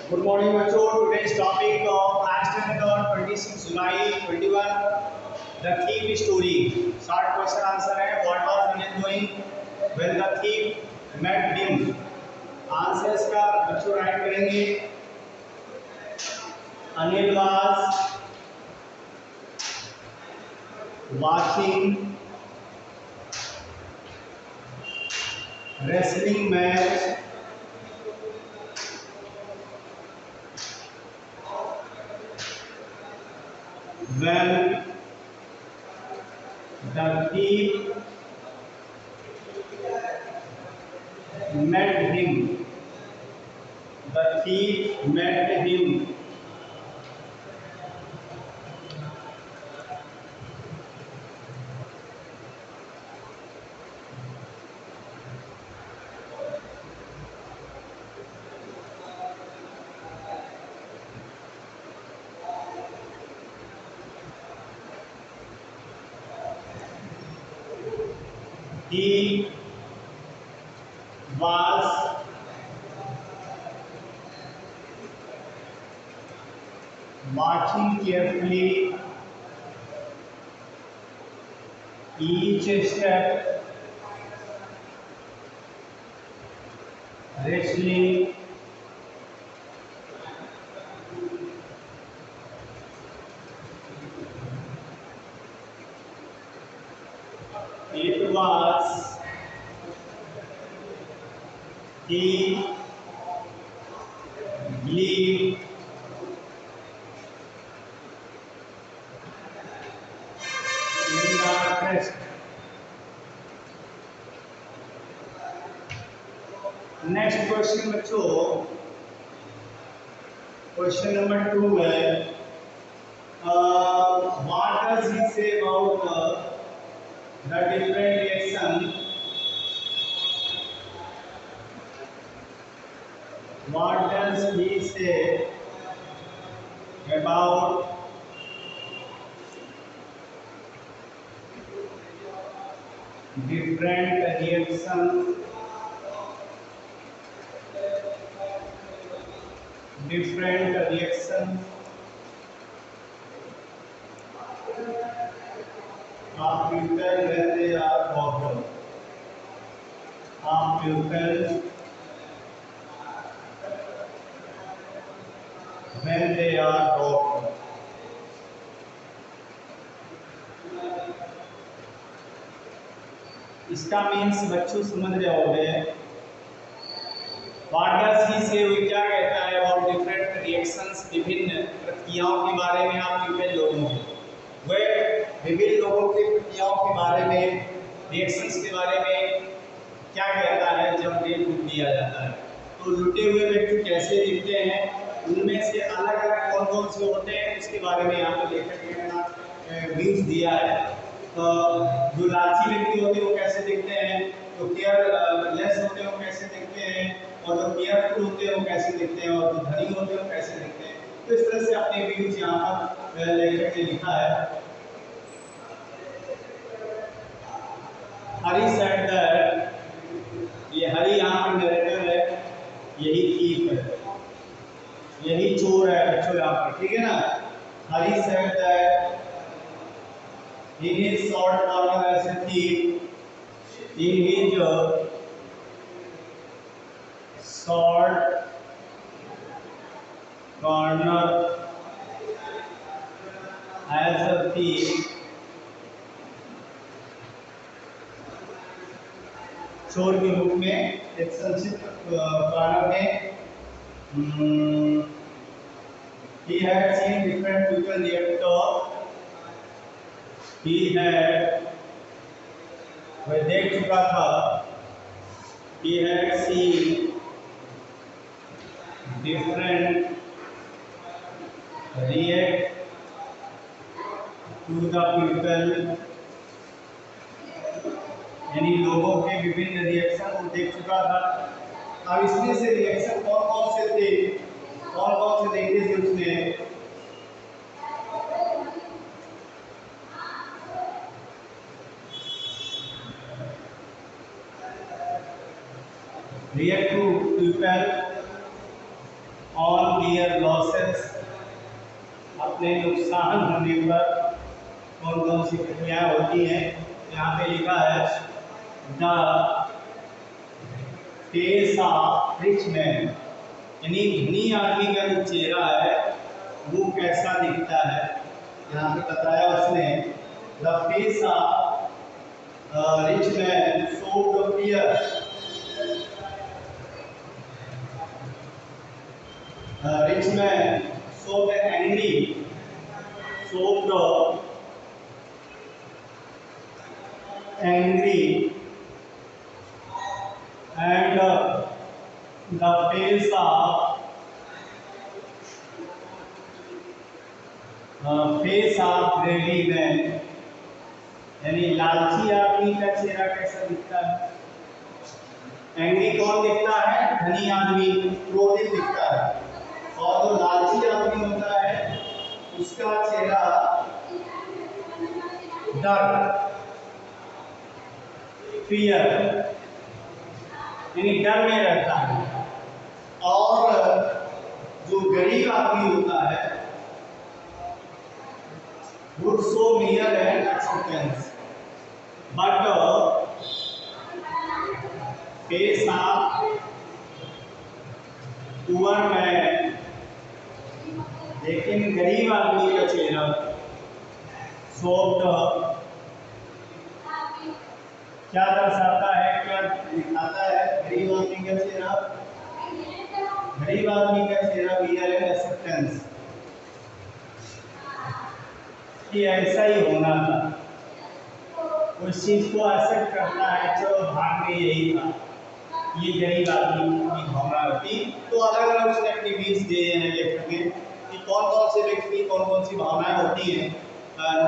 Good morning, bachcho. Today's topic of class 10th on 26 July 21. The thief story. Short question answer है. What was Vinay doing when the thief met him? Answers का बच्चों right करेंगे. Anil was watching wrestling match when the thief met him. The thief met him. He was watching carefully each step, wrestling it was he believed in the trust. Next question बच्चों, question number 2 है. What does he say about the different reaction? What does he say about different reactions? Different reactions of people when they are provoked. Of people when they are provoked. इसका means बच्चों समझ रहे होंगे. What does he say? वो क्या कहता है about different reactions, विभिन्न प्रतिक्रियाओं के बारे में आप विभिन्न लोगों के, वह विभिन्न लोगों की प्रतिक्रियाओं के बारे में, रिएक्शंस के बारे में क्या कहता है जब रेल लूट दिया जाता है. तो लूटे हुए व्यक्ति कैसे दिखते हैं, उनमें से अलग अलग कौन कौन से होते हैं, उसके बारे में यहाँ पर लेखक ने अपना व्यूज दिया है. तो जो लालची व्यक्ति होते हैं वो कैसे दिखते हैं, जो केयरलेस होते हैं वो कैसे दिखते हैं, और जो केयरफुल होते हैं वो कैसे दिखते हैं, और जो धनी होते हैं वो कैसे दिखते हैं. तो इस तरह से अपने व्यूज यहाँ पर लेखक ने लिखा है. हरी सेड दैट, ये हरी यहाँ पर नरेटर है, यही थीफ है, यही चोर है बच्चों यहाँ पर, ठीक है ना. Hari said that in his short corner as a thief, in his short corner as a thief, चोर के रूप में एक संक्षिप्त कॉर्नर में he had seen different people react to. He had, वह देख चुका था, he had seen different react to the people, यानी लोगों के विभिन्न रिएक्शन को देख चुका था. अब इसमें से रिएक्शन कौन कौन से थे, कौन कौन से देखे थे उसने. react to people on their losses, अपने नुकसान होने पर कौन कौन सी प्रक्रियाएं होती हैं। यहाँ पे लिखा है the face of rich man, यानी धनी आदमी का जो चेहरा है वो कैसा दिखता है। यहाँ पे बताया उसने the face of rich man showed fear, rich man showed angry, showed angry, and the face of greedy man, यानी लालची आदमी का चेहरा कैसा दिखता है। एंग्री कौन दिखता है? धनी आदमी, क्रोधित दिखता है। और जो लालची आदमी होता है उसका चेहरा डर, फियर, यानी डर में रहता है। और जो गरीब आदमी होता है would show mere and acceptance, but face of poor man, लेकिन गरीब आदमी का चेहरा शोक्ड क्या दर्शाता है, क्या दिखाता है? गरीब आदमी का चेहरा, गरीब आदमी का चेहरा mere and acceptance, कि ऐसा ही होना था, उस चीज को एक्सेप्ट करता है, चलो भाग में यही था। ये गरीब आदमी की भावना होती। तो अलग अलग उसने एक्टिविटीज दिए हैं लेखक ने कि कौन कौन से व्यक्ति कौन कौन सी भावनाएं होती हैं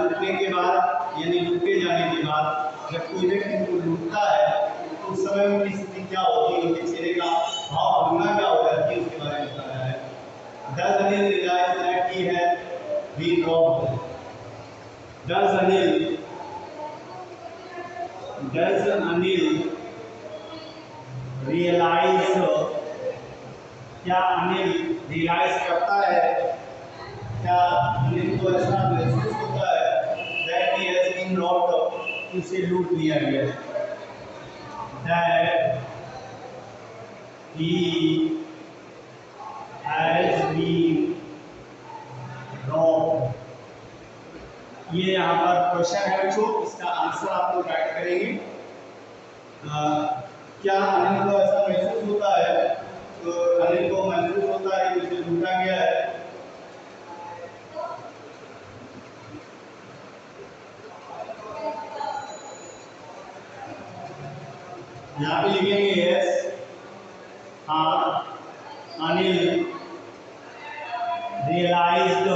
लूटने के बाद, यानी लूटे जाने के बाद जब कोई व्यक्ति उनको लूटता है तो उस समय उनकी स्थिति क्या होती है, उनके चेहरे का भाव भावना क्या हो जाती है, उसके बारे में बताया है। Does Anil realize that he had been robbed? Does Anil realize, क्या अनिल रियलाइज करता है, क्या अनिल को ऐसा महसूस होता है that he has been robbed, उसे लूट लिया गया, that he has been robbed। ये यहाँ पर क्वेश्चन है बच्चों, इसका आंसर आप लोग राइट करेंगे। क्या अनिल को ऐसा महसूस होता है, तो अनिल को महसूस होता है कि उसे लूटा गया है। यहाँ पे लिखेंगे यस, हाँ अनिल रियलाइज्ड,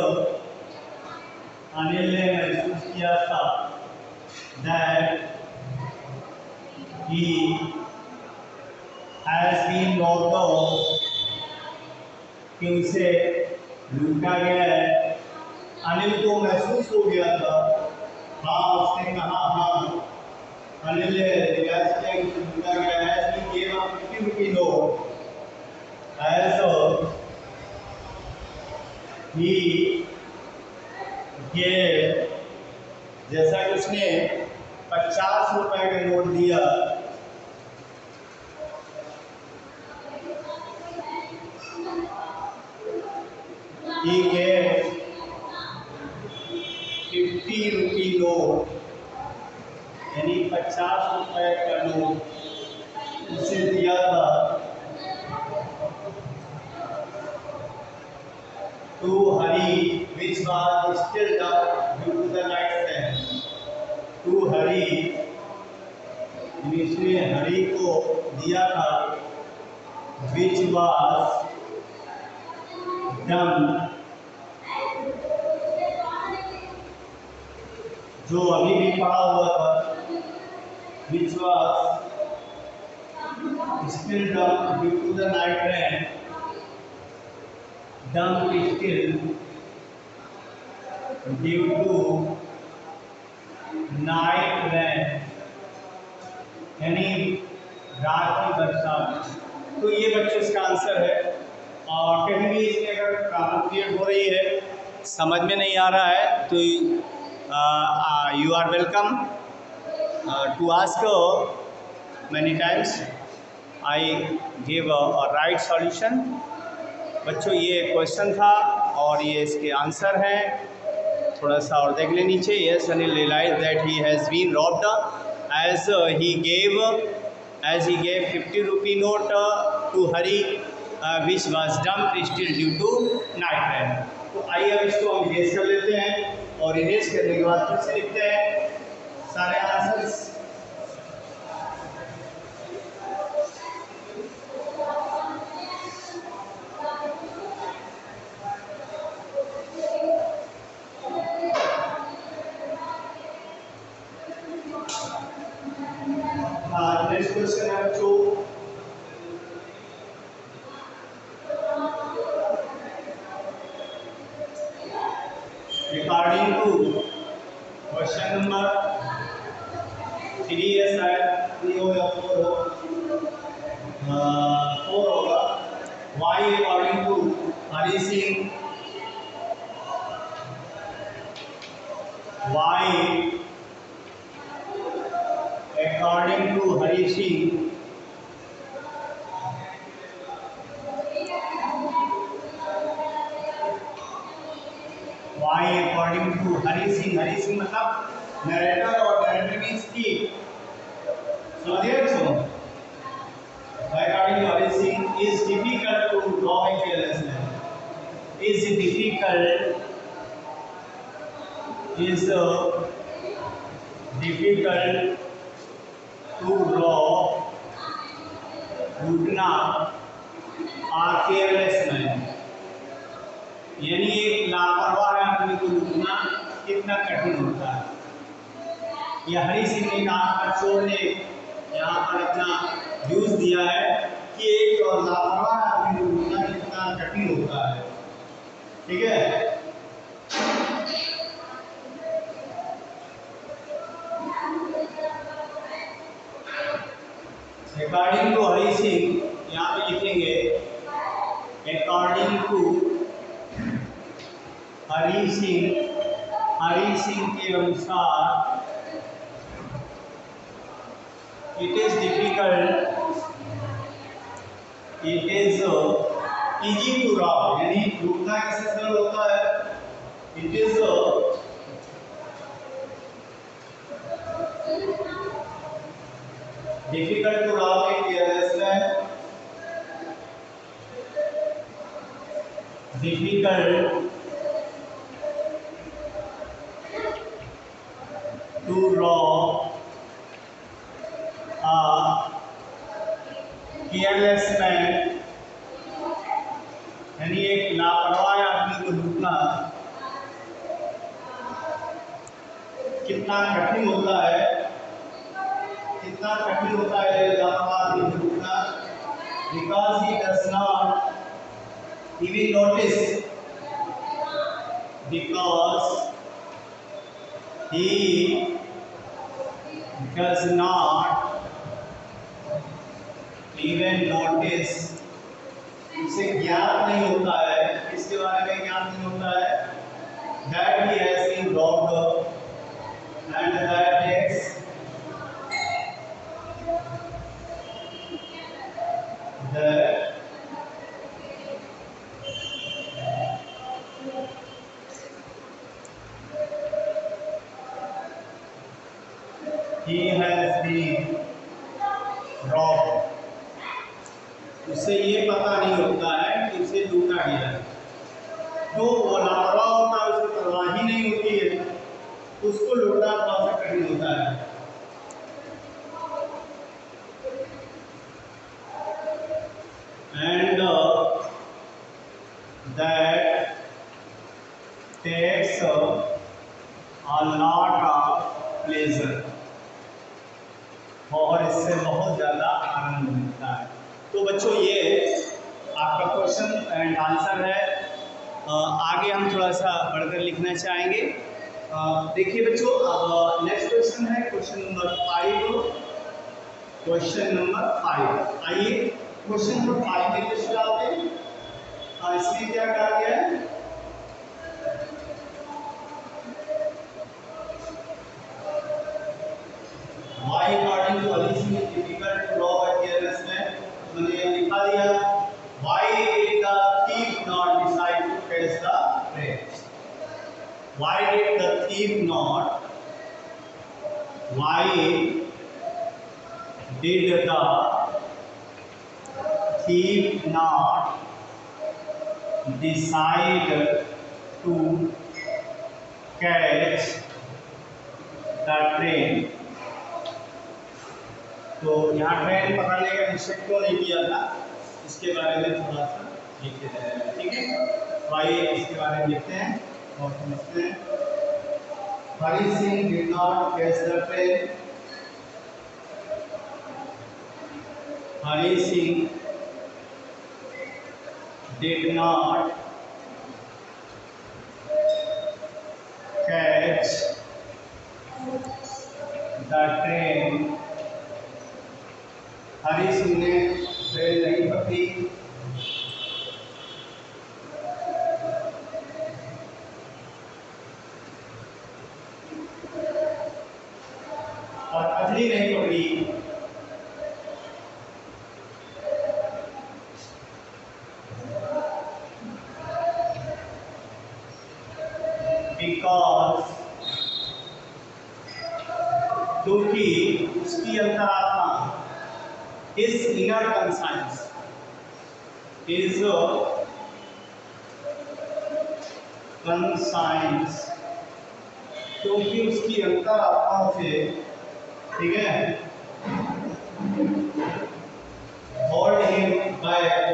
अनिल ने महसूस किया था that he has been robbed, कि उसे लूटा गया है। अनिल को महसूस हो गया था, हाँ उसने कहा, हाँ अनिल ने रियलाइज किया कि उसे लूटा गया है। कि gave a 50 rupee note as he gave, जैसा कि उसने 50 रुपए का नोट दिया, he gave 50 रुपी नोट, यानी 50 रुपए का नोट उसे दिया था to Hari, which was still dark due to the night sun, to Hari, इसने हरि को दिया था which was dumb, जो अभी भी पड़ा हुआ था, which was still dumb due to the night rain, dumb still due to night rain, यानी रात की बरसात। तो ये बच्चों इसका आंसर है। और कहीं भी इसमें अगर प्रॉब्लम क्रिएट हो रही है, समझ में नहीं आ रहा है, तो you are welcome to ask many times, I give a right solution. बच्चों ये क्वेश्चन था और ये इसके आंसर हैं, थोड़ा सा और देख ले नीचे। Yes Anil realise that he has been robbed as he gave 50 rupee note to Hari which was dumped still due to night rain। तो आइए अब इसको हम इरेज कर लेते हैं और इरेज करने के बाद फिर से लिखते हैं सारे आंसर्स। नेक्स्ट क्वेश्चन है बच्चों, रिगार्डिंग टू क्वेश्चन नंबर 3 है, शायद 3 हो या 4 हो, 4 होगा। Why according to Hari Singh, why according to Hari Singh why according to Hari Singh मतलब नरेटर और नरेटर मींस की, समझिए बच्चों। according to Hari Singh is difficult to draw a carelessness, is difficult to draw घुटना और केयरलेस मैन, यानी एक लापरवाह आदमी को लूटना कितना कठिन होता है। यह हरी सिंह ने कहा, चोर ने यहाँ पर अपना यूज दिया है कि एक लापरवाह आदमी को लूटना कितना कठिन होता है। ठीक है, अकॉर्डिंग टू हरी सिंह यहाँ पे लिखेंगे अकॉर्डिंग टू हरी सिंह के अनुसार it is easy to rob, यानी लूटना कैसे सरल होता है। It is difficult to rob a careless man, difficult to rob a careless man, यानी एक लापरवाह आदमी को लूटना कितना कठिन होता है, कितना कठिन होता है लापरवाह आदमी को लूटना। Because he does not even notice, because he does not even notice, उसे ज्ञात नहीं होता है, इसके बारे में ज्ञात नहीं होता है that he has been robbed and that is that he has been robbed, उसे ये पता नहीं होता है कि उसे लूटा गया है। जो वो लापरवाह होता है, उसको परवाह ही नहीं होती है, उसको लूटना थोड़ा सा कठिन होता है। And that takes a lot of pleasure, और इससे बहुत ज़्यादा आनंद मिलता है। तो बच्चों ये आपका क्वेश्चन एंड आंसर है। आगे हम थोड़ा सा बढ़कर लिखना चाहेंगे। देखिए बच्चों, अब नेक्स्ट क्वेश्चन है क्वेश्चन नंबर 5। क्वेश्चन नंबर 5, आइए क्वेश्चन नंबर 5 में कुछ डालते हैं। इसमें क्या कहा गया है? Why according to Ali Singh is difficult to rob a careless man? उन्होंने लिखा दिया Why did the thief not decide to catch the prey? Why did the thief not? Why did the thief not decide to catch the train? तो यहाँ train पकड़ने का निश्चय क्यों नहीं किया था, इसके बारे में थोड़ा सा लिख देते हैं, ठीक है। तो आइए इसके बारे में लिखते हैं और समझते हैं। Hari Singh did not catch the train. Hari Singh did not catch the train. Hari Singh ने ट्रेन नहीं पकड़ी। और पटरी नहीं पकड़ी बिकॉज क्योंकि उसकी अंतरात्मा his inner conscience is conscience, क्योंकि उसकी अंतरात्मा से, ठीक है, hold him back,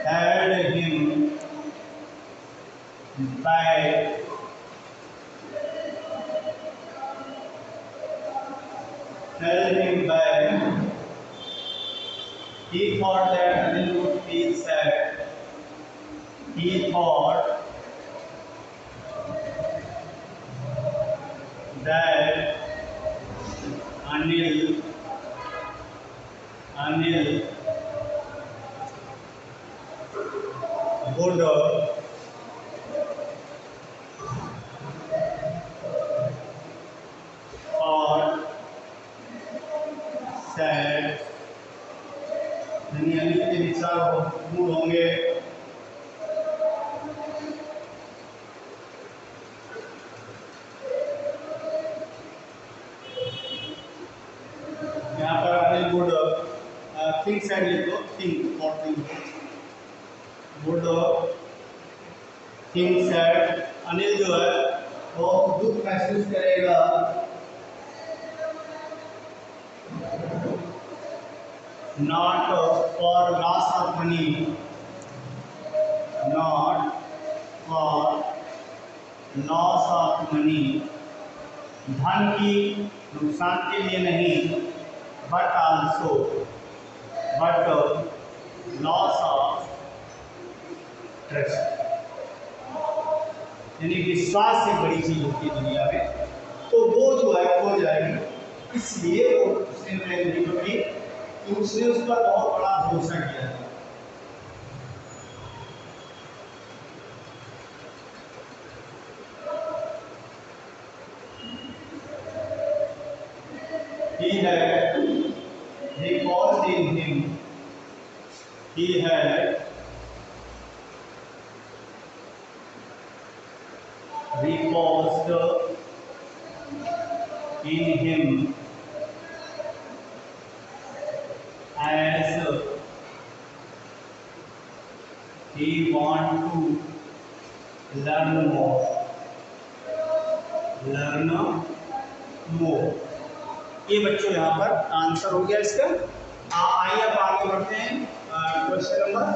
held him back, held him back. He thought that Anil would feel sad. He thought that Anil would or sad, यानी अनिल के विचार दूर होंगे। यहाँ पर अनिल वुड थिंक सैड लिख दो, थिंक और think would think sad. Anil जो है वो दुख महसूस करेगा not for loss of money, not for loss of money, धन की नुकसान के लिए नहीं, but also but loss of trust, यानी विश्वास से बड़ी चीज होती है दुनिया में, तो वो जो है खो जाएगी, इसलिए वो उसने नहीं पकड़ी कि उसने उस पर बहुत बड़ा भरोसा किया है। He had reposed in him. He had reposed in him as he want to learn more, learn more। ये बच्चों यहाँ पर आंसर हो गया इसका। आइए अब आगे बढ़ते हैं क्वेश्चन नंबर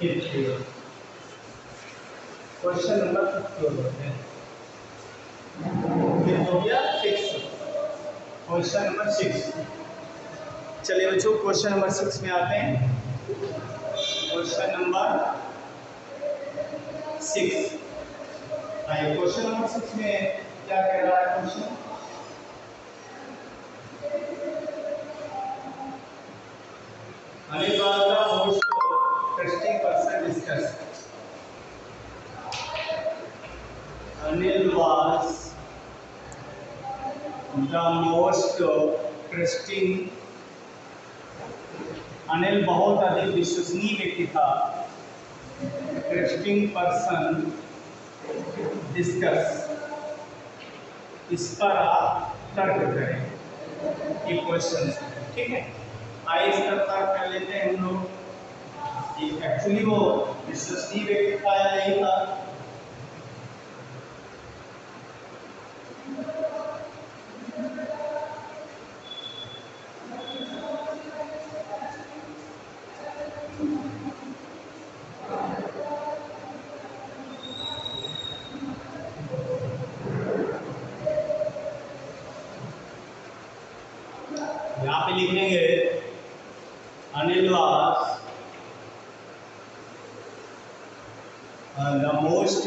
50। क्वेश्चन नंबर 50 बढ़ते हैं, फिर हो गया 6। Question number 6। चलिए बच्चों क्वेश्चन नंबर 6 में आते हैं। क्वेश्चन नंबर 6, आइए क्वेश्चन नंबर 6 में क्या कह रहा है question. Anil was the most interesting person discussed. Anil was the most interesting. Anil बहुत अधिक विश्वसनीय व्यक्ति था। इंटरेस्टिंग पर्सन डिस्कस, इस पर आप तर्क करें ये क्वेश्चन, ठीक है। आइए इस पर तर्क कर लेते हैं हम लोग। एक्चुअली वो विश्वसनीय व्यक्ति था या नहीं था? यहाँ पे लिखेंगे Anil was the most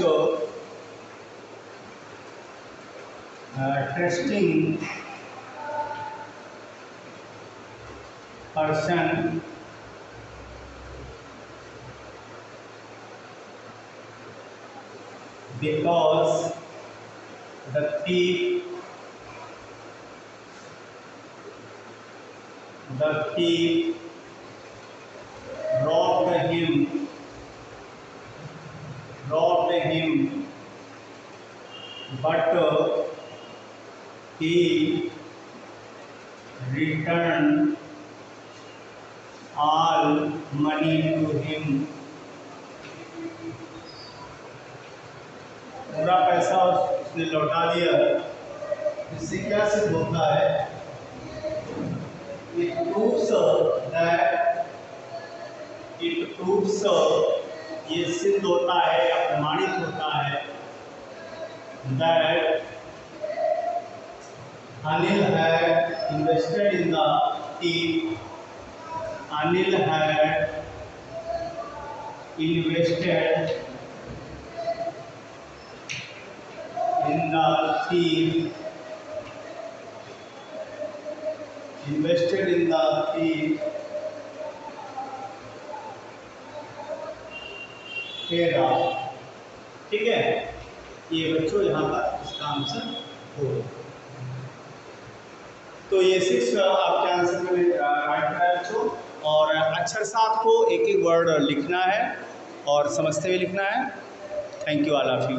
interesting person because the thief robbed him, but he returned all money to him. पूरा पैसा उसने लौटा दिया। इससे क्या सिद्ध होता है? It proves ये सिद्ध होता है या प्रमाणित होता है that Anil had invested in the thief. Anil had invested in the thief. Invested in the thief. ठीक है, ये बच्चों यहाँ पर इसका आंसर हो। तो ये 6 आपके आंसर में राइट है बच्चों। और अक्षर साथ को एक एक वर्ड लिखना है और समझते हुए लिखना है। Thank you all of you.